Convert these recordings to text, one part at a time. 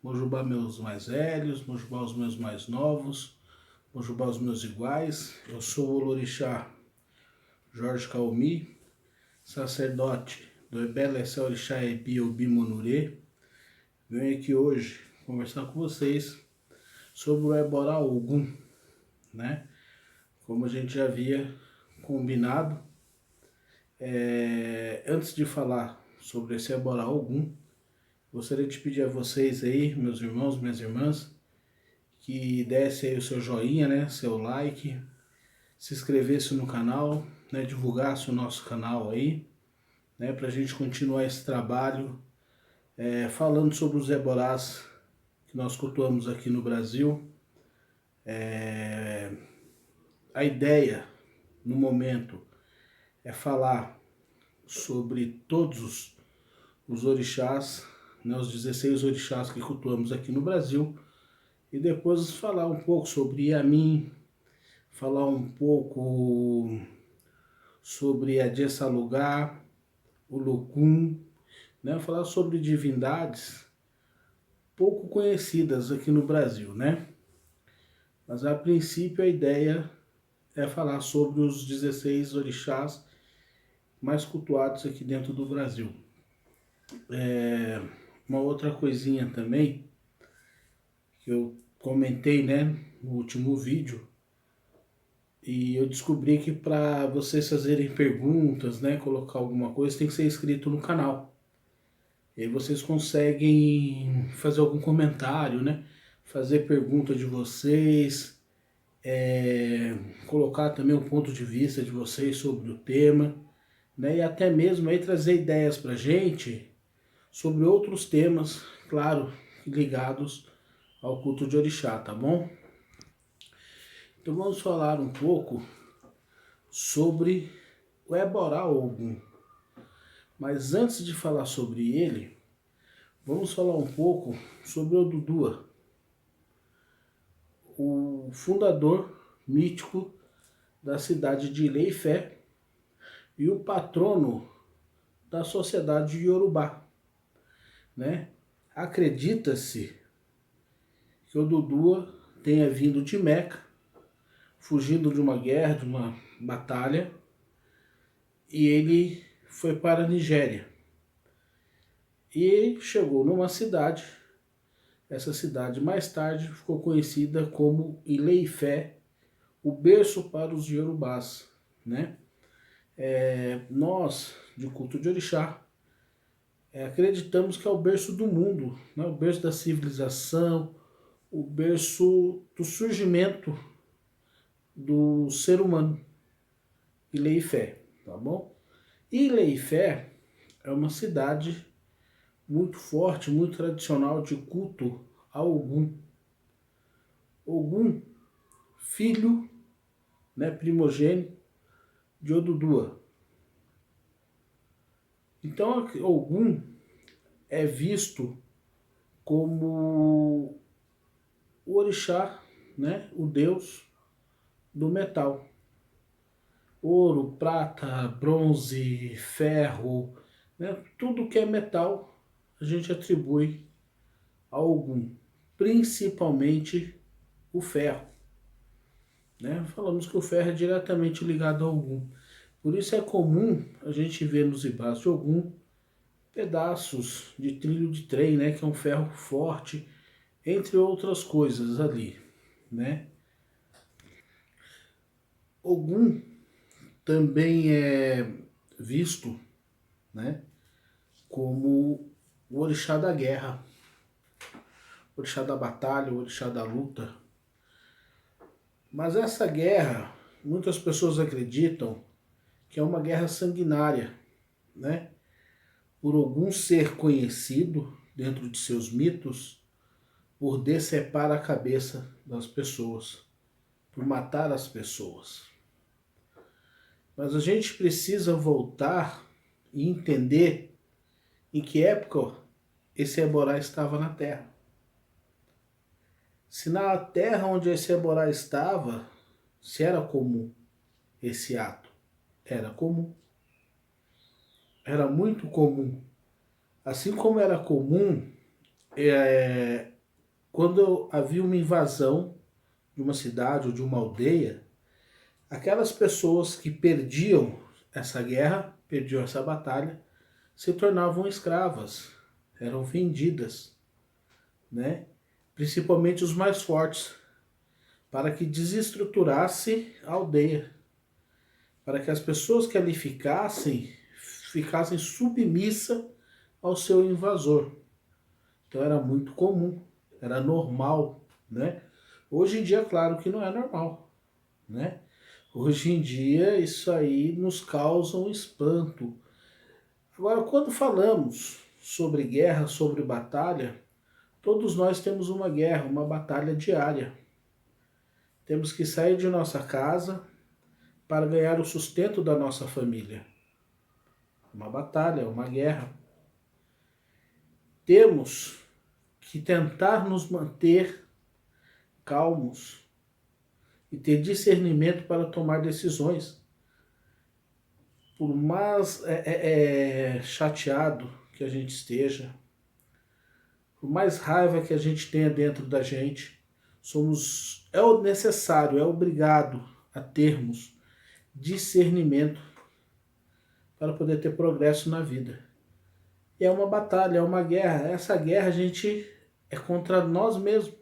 Mojubá meus mais velhos, Mojubá os meus mais novos, Mojubá os meus iguais. Eu sou o Olorixá Jorge Caomi, sacerdote do Ebelecé Orixá Epi Obi Monurê. Venho aqui hoje conversar com vocês sobre o Eborá Ogum, né? Como a gente já havia combinado. Antes de falar sobre esse Eborá Ogum, gostaria de pedir a vocês aí, meus irmãos, minhas irmãs, que desse aí o seu joinha, né, seu like, se inscrevesse no canal, né, divulgasse o nosso canal aí, né, pra gente continuar esse trabalho, falando sobre os Eborás que nós cultuamos aqui no Brasil. A ideia, no momento, é falar sobre todos os orixás, né, os 16 orixás que cultuamos aqui no Brasil, e depois falar um pouco sobre Yamin, falar um pouco sobre a Jessalugá, o Locum, né, falar sobre divindades pouco conhecidas aqui no Brasil, né? Mas a princípio a ideia é falar sobre os 16 orixás mais cultuados aqui dentro do Brasil. Uma outra coisinha também que eu comentei, né, no último vídeo, e eu descobri que para vocês fazerem perguntas, né, colocar alguma coisa, tem que ser inscrito no canal. E aí vocês conseguem fazer algum comentário, né, fazer pergunta de vocês, colocar também o ponto de vista de vocês sobre o tema, né, e até mesmo aí trazer ideias para gente sobre outros temas, claro, ligados ao culto de orixá, tá bom? Então vamos falar um pouco sobre o Eborá Ogum. Mas antes de falar sobre ele, vamos falar um pouco sobre Odudua, o fundador mítico da cidade de Ilé-Ifé e o patrono da sociedade Yorubá, né? Acredita-se que Odudua tenha vindo de Meca, fugindo de uma guerra, de uma batalha, e ele foi para a Nigéria. E chegou numa cidade, essa cidade mais tarde ficou conhecida como Ilé-Ifé, o berço para os Yorubás, né? Nós, de culto de orixá, acreditamos que é o berço do mundo, né? O berço da civilização, o berço do surgimento do ser humano, Ilé-Ifé, tá bom? Ilé-Ifé é uma cidade muito forte, muito tradicional de culto a Ogum. Ogum, filho, né, primogênito de Odudua. Então, Ogum é visto como o orixá, né, o deus do metal. Ouro, prata, bronze, ferro, né, tudo que é metal a gente atribui a Ogum, principalmente o ferro, né? Falamos que o ferro é diretamente ligado a Ogum. Por isso é comum a gente ver nos ibás de Ogum pedaços de trilho de trem, né, que é um ferro forte, entre outras coisas ali, né? Ogum também é visto, né, como o orixá da guerra, o orixá da batalha, o orixá da luta. Mas essa guerra, muitas pessoas acreditam que é uma guerra sanguinária, né? Por algum ser conhecido dentro de seus mitos, por decepar a cabeça das pessoas, por matar as pessoas. Mas a gente precisa voltar e entender em que época esse Eborá estava na Terra. Se na terra onde esse Eborá estava, se era comum esse ato, era comum. Era muito comum. Assim como era comum quando havia uma invasão de uma cidade ou de uma aldeia, aquelas pessoas que perdiam essa guerra, perdiam essa batalha, se tornavam escravas, eram vendidas, né? Principalmente os mais fortes, para que desestruturasse a aldeia, para que as pessoas que ali ficassem submissas ao seu invasor. Então era muito comum, era normal, né? Hoje em dia, claro que não é normal, né? Hoje em dia isso aí nos causa um espanto. Agora, quando falamos sobre guerra, sobre batalha, todos nós temos uma guerra, uma batalha diária. Temos que sair de nossa casa para ganhar o sustento da nossa família. Uma batalha, uma guerra. Temos que tentar nos manter calmos e ter discernimento para tomar decisões. Por mais chateado que a gente esteja, por mais raiva que a gente tenha dentro da gente, é o necessário, é obrigado a termos discernimento para poder ter progresso na vida. E é uma batalha, é uma guerra. Essa guerra a gente é contra nós mesmos,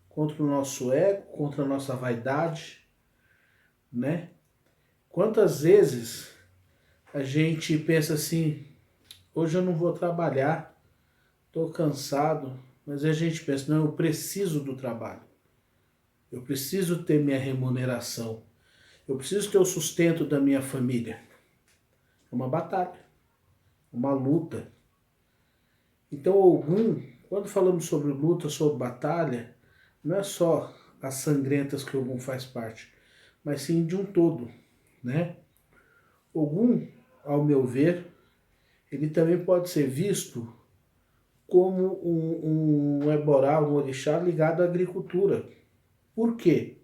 contra o nosso ego, contra a nossa vaidade, né? Quantas vezes a gente pensa assim, hoje eu não vou trabalhar, estou cansado, mas a gente pensa, não, eu preciso do trabalho, eu preciso ter minha remuneração, eu preciso ter o sustento da minha família. É uma batalha, uma luta. Então, quando falamos sobre luta, sobre batalha, não é só as sangrentas que Ogum faz parte, mas sim de um todo, né? Ogum, ao meu ver, ele também pode ser visto como um eborá, um orixá ligado à agricultura. Por quê?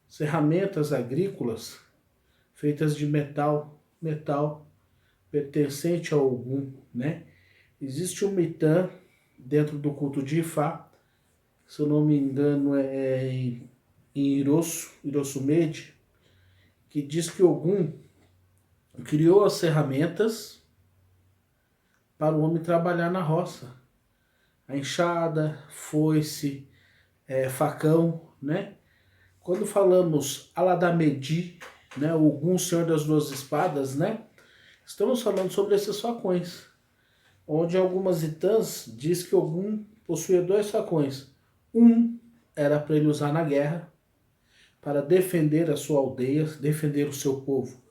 As ferramentas agrícolas feitas de metal pertencente ao Ogum, né? Existe um mitã dentro do culto de Ifá, se eu não me engano em Irosumede, que diz que Ogum criou as ferramentas para o homem trabalhar na roça. A enxada, foice, facão, né? Quando falamos Aladamedi, né, o Ogum, Senhor das Duas Espadas, né? Estamos falando sobre esses facões, onde algumas itãs diz que Ogum possuía dois facões. Um era para ele usar na guerra, para defender a sua aldeia, defender o seu povo.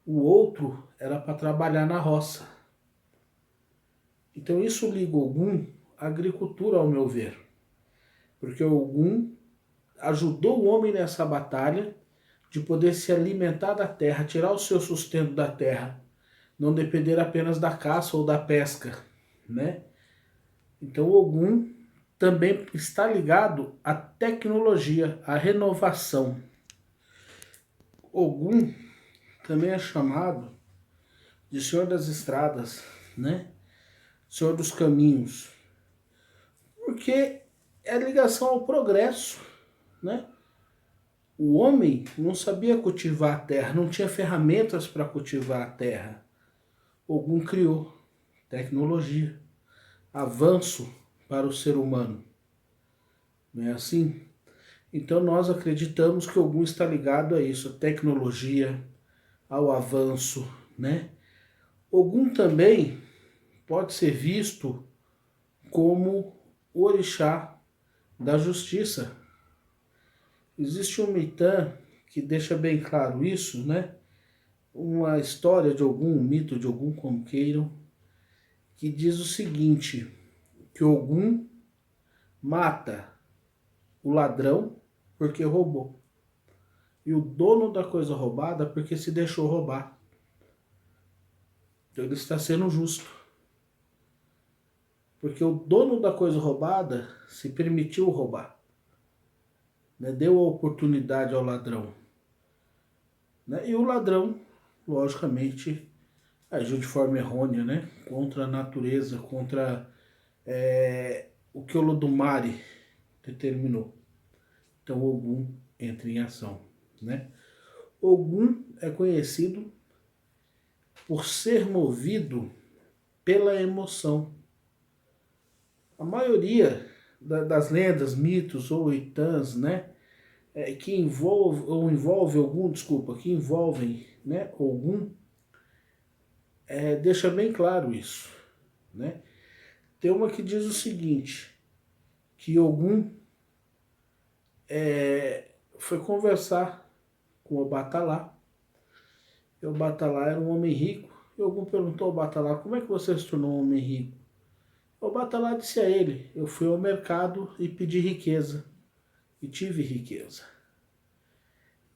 O outro era para trabalhar na roça. Então isso liga Ogum à agricultura, ao meu ver. Porque Ogum ajudou o homem nessa batalha de poder se alimentar da terra, tirar o seu sustento da terra, não depender apenas da caça ou da pesca, né? Então Ogum também está ligado à tecnologia, à renovação. Ogum também é chamado de Senhor das Estradas, né? Senhor dos Caminhos, porque é a ligação ao progresso, né? O homem não sabia cultivar a terra, não tinha ferramentas para cultivar a terra. Ogum criou tecnologia, avanço para o ser humano. Não é assim? Então nós acreditamos que Ogum está ligado a isso, a tecnologia, ao avanço, né? Ogum também pode ser visto como o orixá da justiça. Existe um mitã que deixa bem claro isso, né? Uma história de Ogum, um mito de Ogum, como queiram, que diz o seguinte, que Ogum mata o ladrão porque roubou. E o dono da coisa roubada porque se deixou roubar. Então ele está sendo justo. Porque o dono da coisa roubada se permitiu roubar. Né? Deu a oportunidade ao ladrão. Né? E o ladrão, logicamente, agiu de forma errônea, né? Contra a natureza, contra o que Olodumare determinou. Então Ogum entra em ação, né? Ogum é conhecido por ser movido pela emoção. A maioria das lendas, mitos ou itãs, né, que envolvem, né, Ogum, deixa bem claro isso, né? Tem uma que diz o seguinte, que Ogum foi conversar com o Obatalá. E o Obatalá era um homem rico. E Ogum perguntou ao Obatalá, como é que você se tornou um homem rico? O Obatalá disse a ele, eu fui ao mercado e pedi riqueza. E tive riqueza.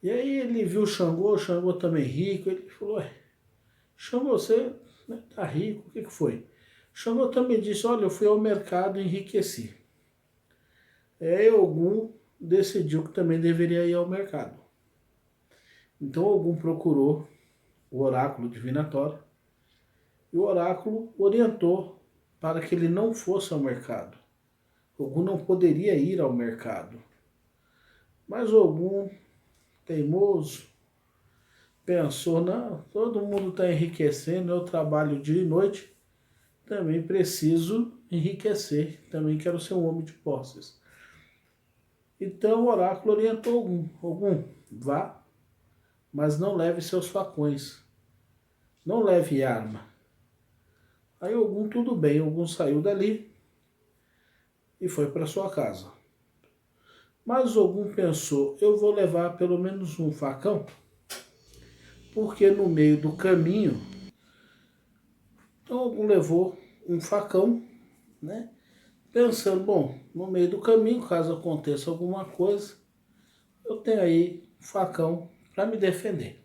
E aí ele viu o Xangô também rico. Ele falou, Xangô, você tá rico, o que foi? Xangô também disse, olha, eu fui ao mercado e enriqueci. E aí Ogum decidiu que também deveria ir ao mercado. Então Ogum procurou o oráculo divinatório e o oráculo orientou para que ele não fosse ao mercado. Ogum não poderia ir ao mercado. Mas Ogum, teimoso, pensou, não, todo mundo está enriquecendo, eu trabalho dia e noite, também preciso enriquecer, também quero ser um homem de posses. Então o oráculo orientou Ogum, Ogum, vá, mas não leve seus facões, não leve arma. Aí Ogum, tudo bem, Ogum saiu dali e foi para sua casa. Mas Ogum pensou, eu vou levar pelo menos um facão, porque no meio do caminho, então Ogum levou um facão, né? Pensando, bom, no meio do caminho, caso aconteça alguma coisa, eu tenho aí um facão para me defender.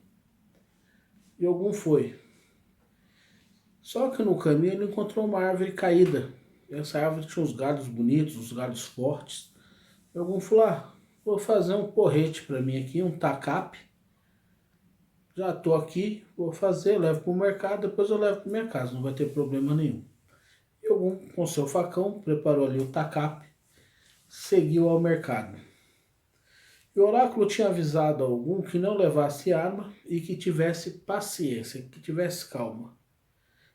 E Ogum foi. Só que no caminho ele encontrou uma árvore caída. Essa árvore tinha uns galhos bonitos, uns galhos fortes. E Ogum falou, vou fazer um porrete para mim aqui, um tacape. Já estou aqui, vou fazer, levo para o mercado, depois eu levo para minha casa, não vai ter problema nenhum. E Ogum, com seu facão, preparou ali o tacape, seguiu ao mercado. E o oráculo tinha avisado a Ogum que não levasse arma e que tivesse paciência, que tivesse calma.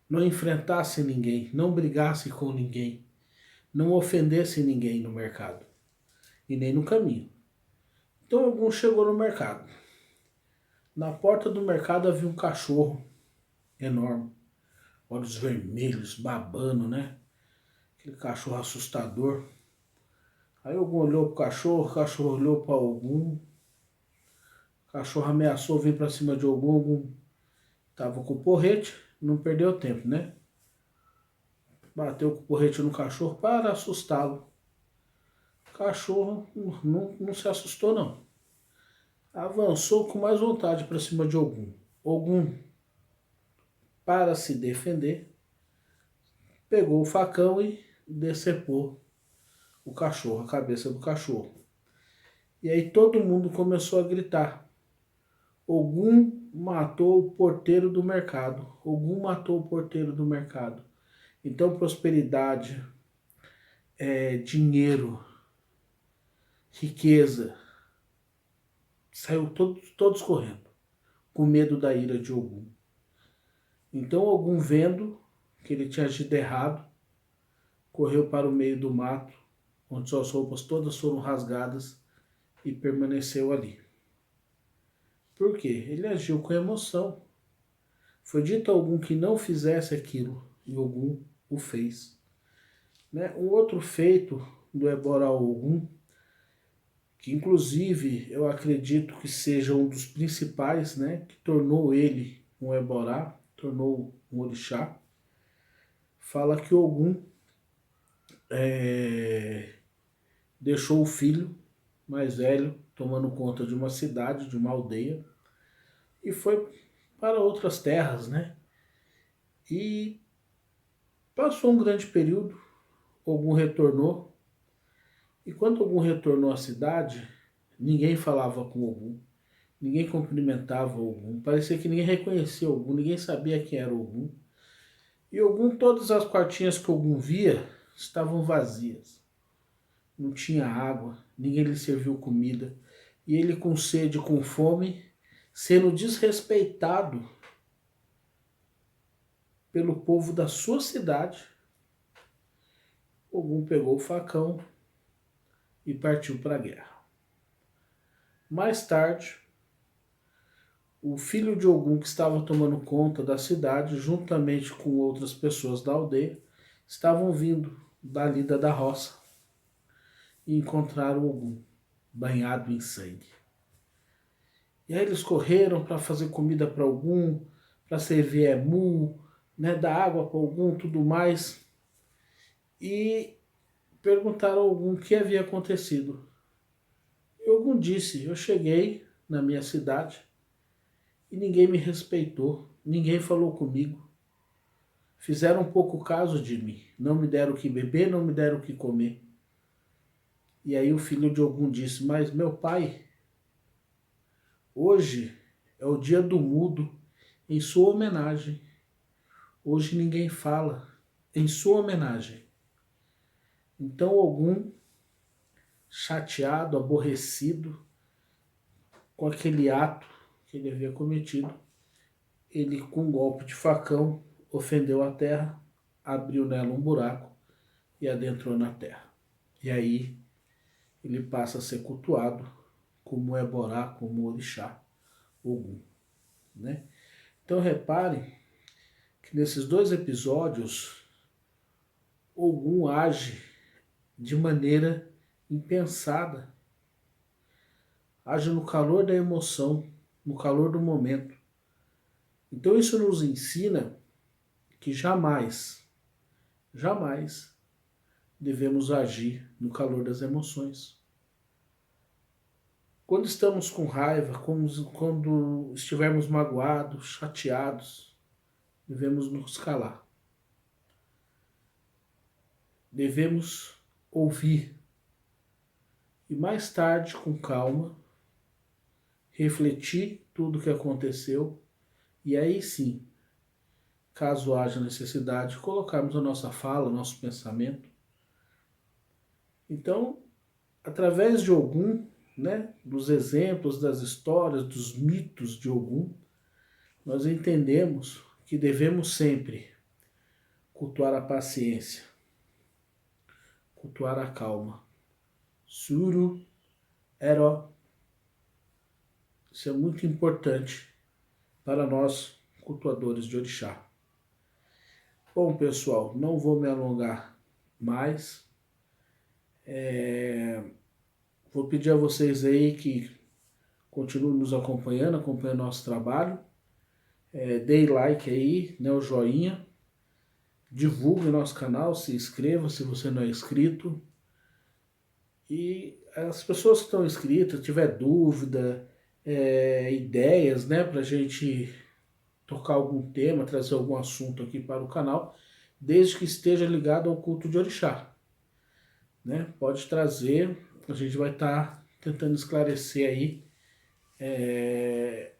Não enfrentasse ninguém, não brigasse com ninguém, não ofendesse ninguém no mercado e nem no caminho. Então Ogum chegou no mercado. Na porta do mercado havia um cachorro enorme, olhos vermelhos, babando, né? Aquele cachorro assustador. Aí Ogum olhou pro cachorro, o cachorro olhou para Ogum. O cachorro ameaçou vir para cima de Ogum. Ogum tava com o porrete, não perdeu tempo, né? Bateu com o porrete no cachorro para assustá-lo. O cachorro não se assustou, não. Avançou com mais vontade para cima de Ogum. Ogum, para se defender, pegou o facão e decepou o cachorro, a cabeça do cachorro. E aí todo mundo começou a gritar. Ogum matou o porteiro do mercado. Ogum matou o porteiro do mercado. Então prosperidade, dinheiro, riqueza, saiu todos correndo, com medo da ira de Ogum. Então Ogum, vendo que ele tinha agido errado, correu para o meio do mato, onde suas roupas todas foram rasgadas e permaneceu ali. Por quê? Ele agiu com emoção. Foi dito a Ogum que não fizesse aquilo, e Ogum o fez. Né? Um outro feito do Ebora Ogum, que inclusive eu acredito que seja um dos principais, né, que tornou ele um Eborá, tornou um orixá, fala que Ogum deixou o filho mais velho tomando conta de uma cidade, de uma aldeia, e foi para outras terras, né? E passou um grande período, Ogum retornou, e quando Ogum retornou à cidade, ninguém falava com Ogum, ninguém cumprimentava Ogum, parecia que ninguém reconhecia Ogum, ninguém sabia quem era Ogum. E Ogum, todas as quartinhas que Ogum via estavam vazias. não tinha água, ninguém lhe serviu comida, e ele com sede, com fome, sendo desrespeitado pelo povo da sua cidade, Ogum pegou o facão e partiu para a guerra. Mais tarde, o filho de Ogum, que estava tomando conta da cidade, juntamente com outras pessoas da aldeia, estavam vindo da lida da roça e encontraram Ogum banhado em sangue. E aí eles correram para fazer comida para Ogum, para servir emu, né, dar água para Ogum, tudo mais. E perguntaram a Ogum o que havia acontecido. E Ogum disse: eu cheguei na minha cidade e ninguém me respeitou, ninguém falou comigo. Fizeram um pouco caso de mim, não me deram o que beber, não me deram o que comer. E aí o filho de Ogum disse: mas meu pai, hoje é o dia do mudo em sua homenagem. Hoje ninguém fala em sua homenagem. Então Ogum, chateado, aborrecido com aquele ato que ele havia cometido, ele com um golpe de facão ofendeu a terra, abriu nela um buraco e adentrou na terra. E aí ele passa a ser cultuado como Eborá, como Orixá, Ogum, né? Então repare que nesses dois episódios Ogum age de maneira impensada, age no calor da emoção, no calor do momento. Então isso nos ensina que jamais devemos agir no calor das emoções. Quando estamos com raiva, quando estivermos magoados, chateados, devemos nos calar. Devemos ouvir e mais tarde, com calma, refletir tudo o que aconteceu e aí sim, caso haja necessidade, colocarmos a nossa fala, o nosso pensamento. Então, através de Ogum, né, dos exemplos, das histórias, dos mitos de Ogum, nós entendemos que devemos sempre cultuar a paciência, cultuar a calma. Suru, Ero. Isso é muito importante para nós, cultuadores de Orixá. Bom, pessoal, não vou me alongar mais. Vou pedir a vocês aí que continuem nos acompanhando nosso trabalho. Dê like aí, né, o joinha. Divulgue nosso canal, se inscreva se você não é inscrito. E as pessoas que estão inscritas, tiver dúvida, ideias, né, para a gente tocar algum tema, trazer algum assunto aqui para o canal, desde que esteja ligado ao culto de Orixá, né? Pode trazer, a gente vai estar tentando esclarecer aí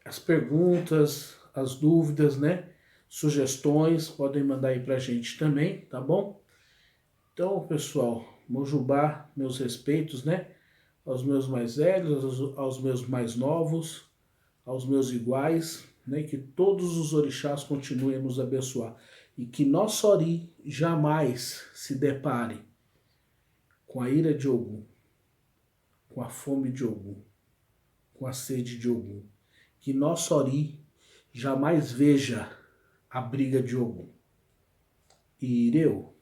as perguntas, as dúvidas, né? Sugestões, podem mandar aí pra gente também, tá bom? Então, pessoal, Mojubá, meus respeitos, né? Aos meus mais velhos, aos meus mais novos, aos meus iguais, né? Que todos os orixás continuem a nos abençoar. E que nosso Ori jamais se depare com a ira de Ogum, com a fome de Ogum, com a sede de Ogum. Que nosso Ori jamais veja a briga de Ogum. Ireu.